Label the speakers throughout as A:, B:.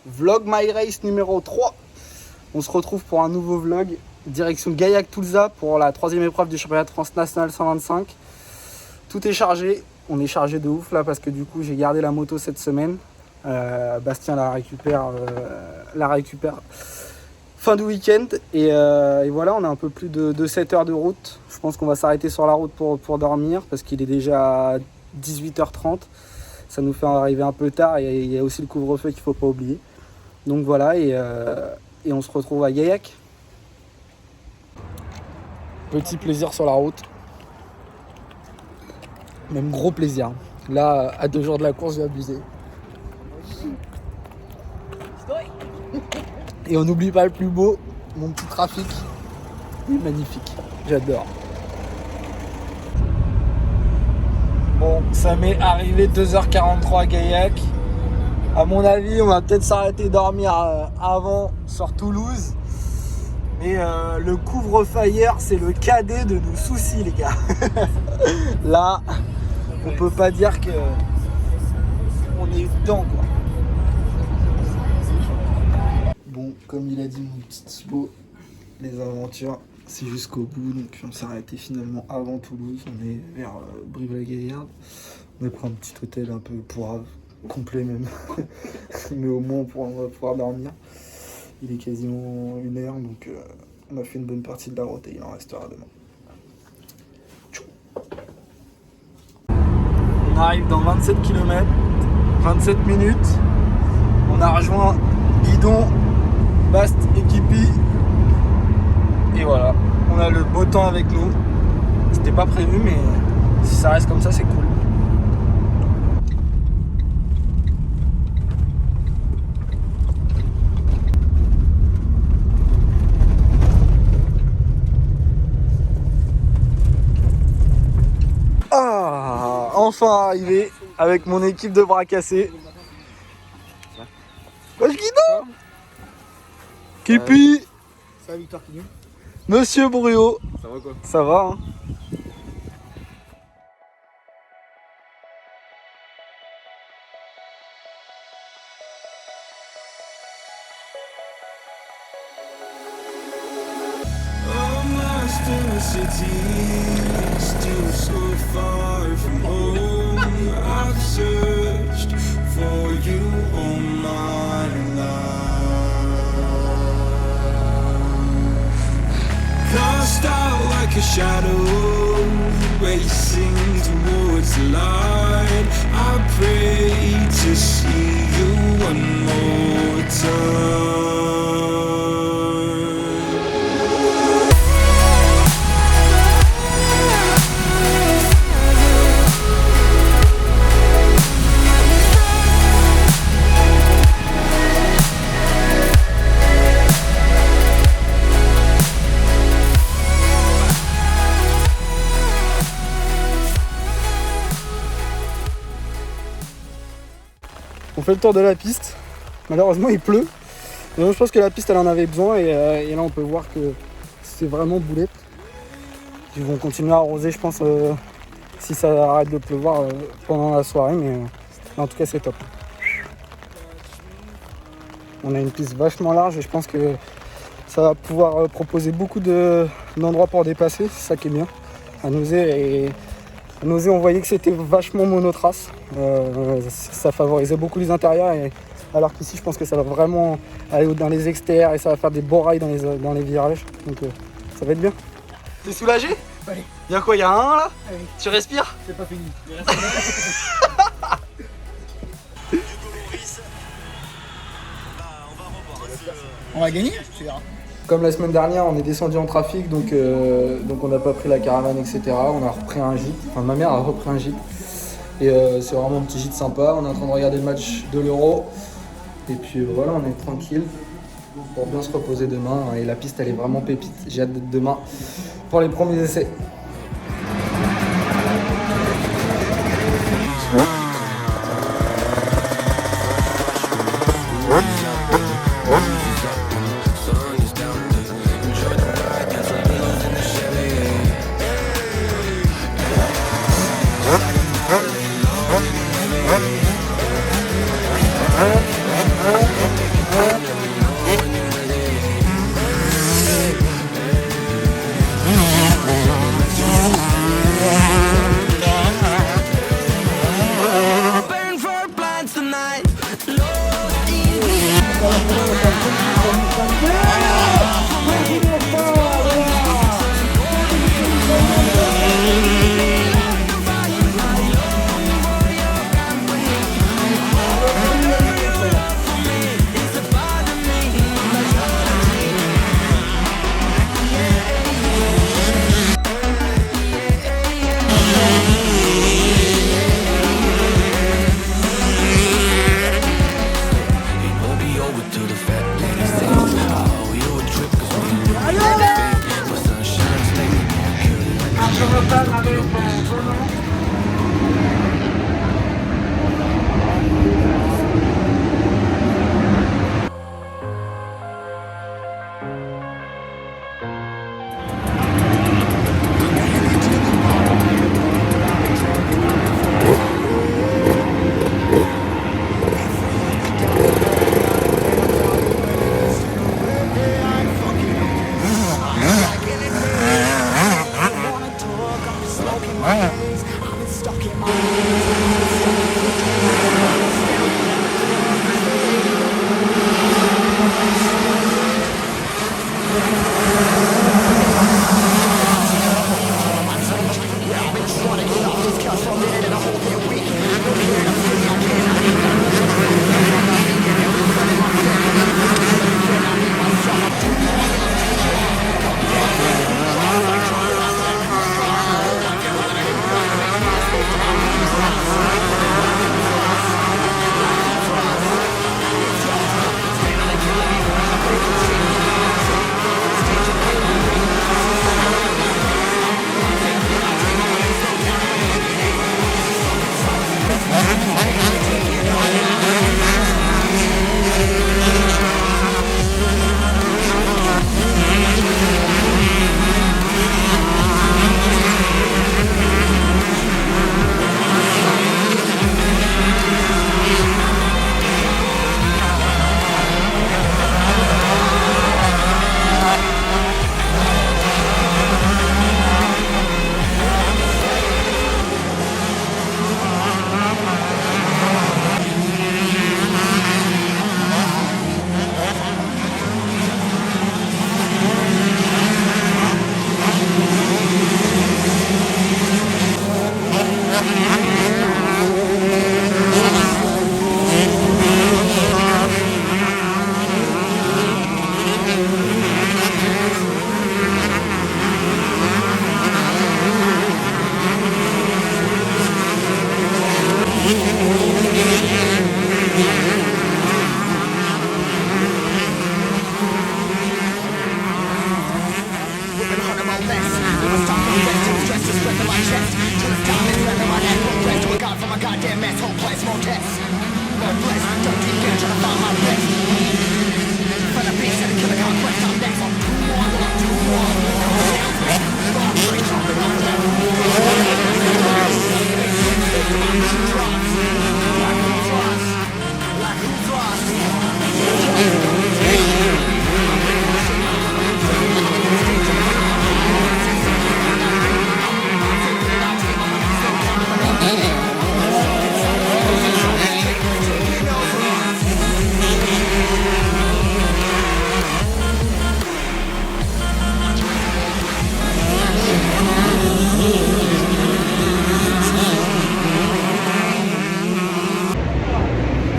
A: Vlog My Race numéro 3. On se retrouve pour un nouveau vlog. Direction Gaillac-Toulza pour la 3e épreuve du championnat de France national 125. Tout est chargé. On est chargé de ouf là parce que du coup j'ai gardé la moto cette semaine. Bastien la récupère fin du week-end. Et voilà, on a un peu plus de 7 heures de route. Je pense qu'on va s'arrêter sur la route pour dormir parce qu'il est déjà 18h30. Ça nous fait arriver un peu tard et il y a aussi le couvre-feu qu'il ne faut pas oublier. Donc voilà, et on se retrouve à Gaillac. Petit plaisir sur la route. Même gros plaisir. Là, à 2 jours de la course, j'ai abusé. Et on n'oublie pas le plus beau, mon petit trafic. Il est magnifique, j'adore. Bon, ça m'est arrivé 2h43 à Gaillac. À mon avis, on va peut-être s'arrêter dormir avant sur Toulouse. Mais le couvre-feu hier, c'est le cadet de nos soucis, les gars. Là, on peut pas dire que on est dedans, quoi. Bon, comme il a dit mon petit Thibaut, les aventures, c'est jusqu'au bout. Donc on s'est arrêté finalement avant Toulouse. On est vers Brive-la-Gaillarde. On a pris un petit hôtel un peu pourrave, complet même. Mais au moins on va pouvoir dormir. Il est quasiment 1h, donc on a fait une bonne partie de la route et il en restera demain. On arrive dans 27 km, 27 minutes. On a rejoint Guidon, Bast et Kipi. Et voilà, on a le beau temps avec nous. C'était pas prévu, mais si ça reste comme ça, c'est cool. Ah, enfin arrivé avec mon équipe de bras cassés. Wesh Guidon, Kipi,
B: Salut Victor Quignon.
A: Monsieur Bruot.
B: Ça va quoi?
A: Ça va hein?
C: In the city, still so far from home. I've searched for you all my life. Cast out like a shadow, racing towards the light. I pray to see you one more time.
A: On fait le tour de la piste. Malheureusement il pleut. Mais je pense que la piste elle en avait besoin et là on peut voir que c'est vraiment boulette. Ils vont continuer à arroser je pense si ça arrête de pleuvoir pendant la soirée, mais en tout cas c'est top. On a une piste vachement large et je pense que ça va pouvoir proposer beaucoup d'endroits pour dépasser, c'est ça qui est bien. À Nozay on voyait que c'était vachement monotrace, ça favorisait beaucoup les intérieurs, alors qu'ici je pense que ça va vraiment aller dans les extérieurs et ça va faire des beaux rails dans les virages, donc ça va être bien. T'es soulagé?
B: Allez.
A: Y'a quoi, y'a un là?
B: Allez.
A: Tu respires?
B: C'est pas fini. On va gagner, tu verras.
A: Comme la semaine dernière, on est descendu en trafic, donc on n'a pas pris la caravane, etc. On a repris un gîte, enfin ma mère a repris un gîte. Et c'est vraiment un petit gîte sympa. On est en train de regarder le match de l'Euro. Et puis voilà, on est tranquille pour bien se reposer demain. Et la piste, elle est vraiment pépite. J'ai hâte d'être demain pour les premiers essais.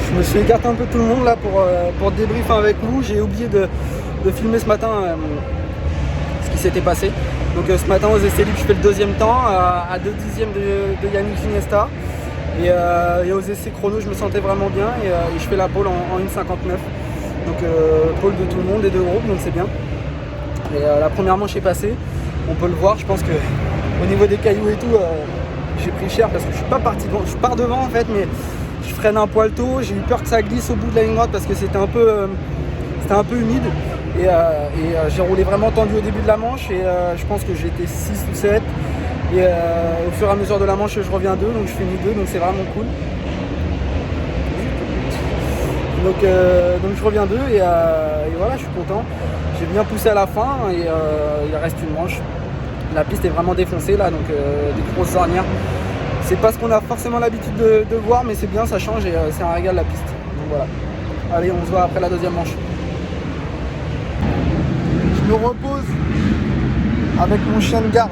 A: Je me suis écarté un peu tout le monde là pour débriefer avec vous. J'ai oublié de filmer ce matin ce qui s'était passé. Donc ce matin aux essais libres je fais le deuxième temps à 2 dixièmes de Yannick Ginesta. Et aux essais chrono je me sentais vraiment bien et je fais la pole en 1,59. Donc pole de tout le monde, des deux groupes, donc c'est bien. Et la première manche est passée, on peut le voir, je pense que au niveau des cailloux et tout, j'ai pris cher parce que je suis pas parti devant, je pars devant en fait, mais je freine un poil tôt, j'ai eu peur que ça glisse au bout de la ligne droite parce que c'était un peu humide et j'ai roulé vraiment tendu au début de la manche et je pense que j'étais 6 ou 7 et au fur et à mesure de la manche je reviens 2, donc je finis 2, donc c'est vraiment cool. Donc je reviens 2 et voilà, je suis content. J'ai bien poussé à la fin et il reste une manche. La piste est vraiment défoncée là, donc des grosses ornières. C'est pas ce qu'on a forcément l'habitude de voir, mais c'est bien, ça change et c'est un régal la piste. Donc voilà. Allez, on se voit après la deuxième manche. Je me repose avec mon chien de garde.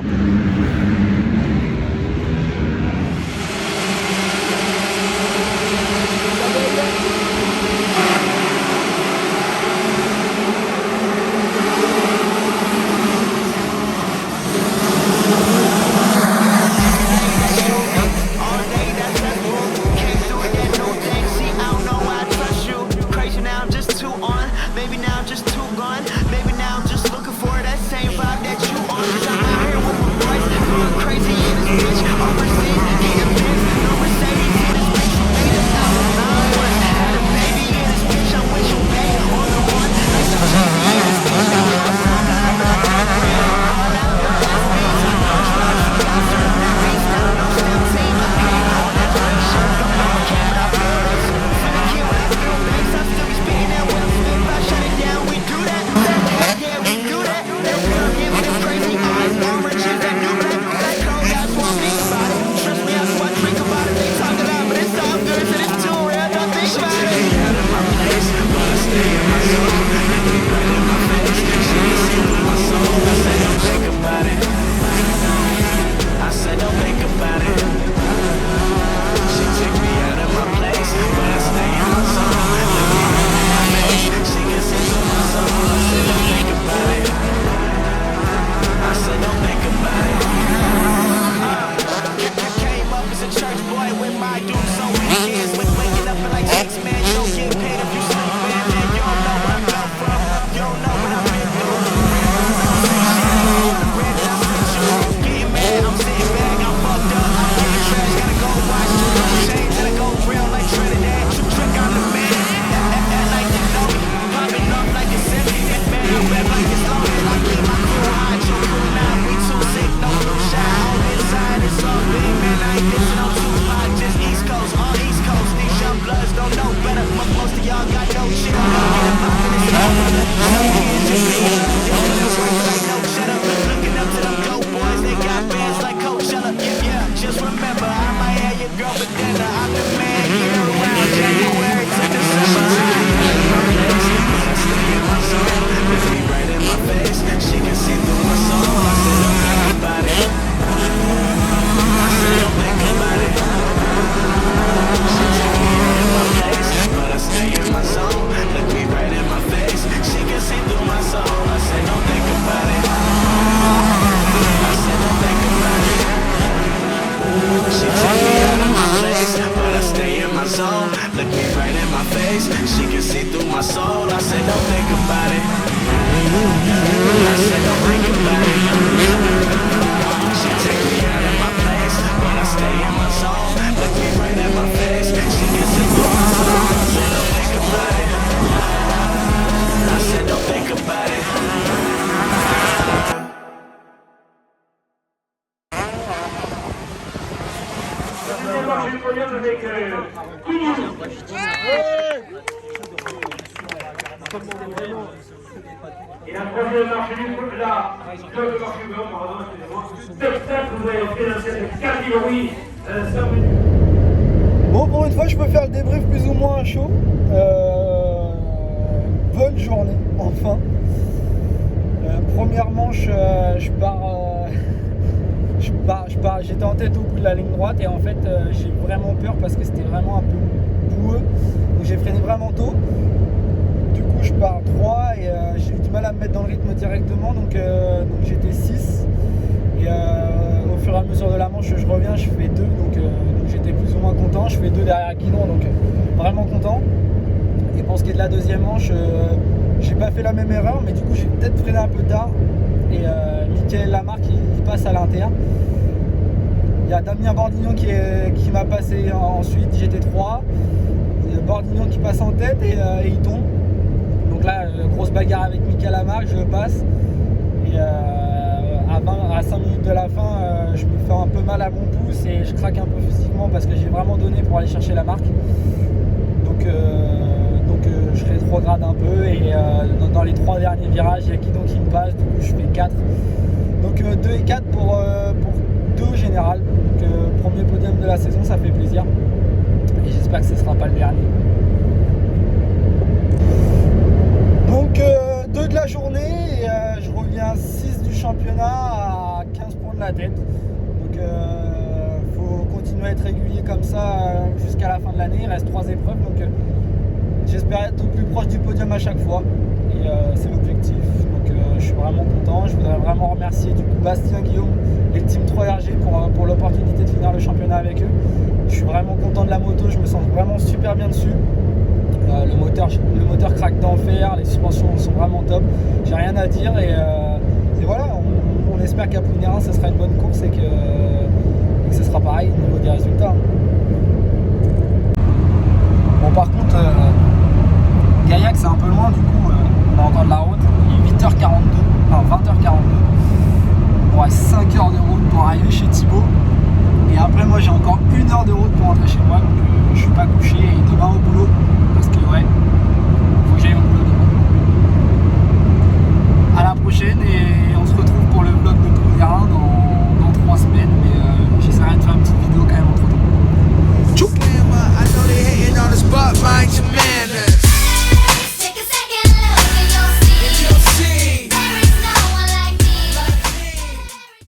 D: Et la troisième marche du coup, là, deux marches du blanc, pardon, excusez-moi. J'espère que vous avez fait dans cette catégorie 5 minutes.
A: Bon, pour une fois, je peux faire le débrief plus ou moins chaud. Bonne journée, enfin. Première manche, j'étais en tête au bout de la ligne droite et en fait, j'ai vraiment peur parce que c'était vraiment un peu boueux. Donc j'ai freiné vraiment tôt. Du coup, je pars 3 et j'ai eu du mal à me mettre dans le rythme directement, donc j'étais 6. Et au fur et à mesure de la manche, je reviens, je fais 2, donc j'étais plus ou moins content. Je fais 2 derrière Guidon, donc vraiment content. Et pour ce qui est de la deuxième manche, j'ai pas fait la même erreur, mais du coup j'ai peut-être freiné un peu tard. Et Michael Lamarck il passe à l'inter. Il y a Damien Bordignon qui m'a passé ensuite, j'étais 3. Bordignon qui passe en tête et il tombe. Donc là, grosse bagarre avec Michael Lamarck, je le passe. Et à 5 minutes de la fin, je me fais un peu mal à mon pouce et je craque un peu physiquement parce que j'ai vraiment donné pour aller chercher la marque. Donc je rétrograde un peu et dans les 3 derniers virages, il y a Guidon qui me passe, du coup je fais 4. Donc 2 et 4 pour 2 au général. Donc premier podium de la saison, ça fait plaisir. Et j'espère que ce ne sera pas le dernier. régulier comme ça jusqu'à la fin de l'année. Il reste 3 épreuves, donc j'espère être au plus proche du podium à chaque fois. Et c'est l'objectif. Donc je suis vraiment content. Je voudrais vraiment remercier du coup Bastien, Guillaume et le team 3RG pour l'opportunité de finir le championnat avec eux. Je suis vraiment content de la moto, je me sens vraiment super bien dessus. Le moteur craque d'enfer, les suspensions sont vraiment top. J'ai rien à dire et voilà, on espère qu'à Plounérin ça sera une bonne course et que ce sera pareil au niveau des résultats. Bon par contre, Gaillac c'est un peu loin, du coup on a encore de la route.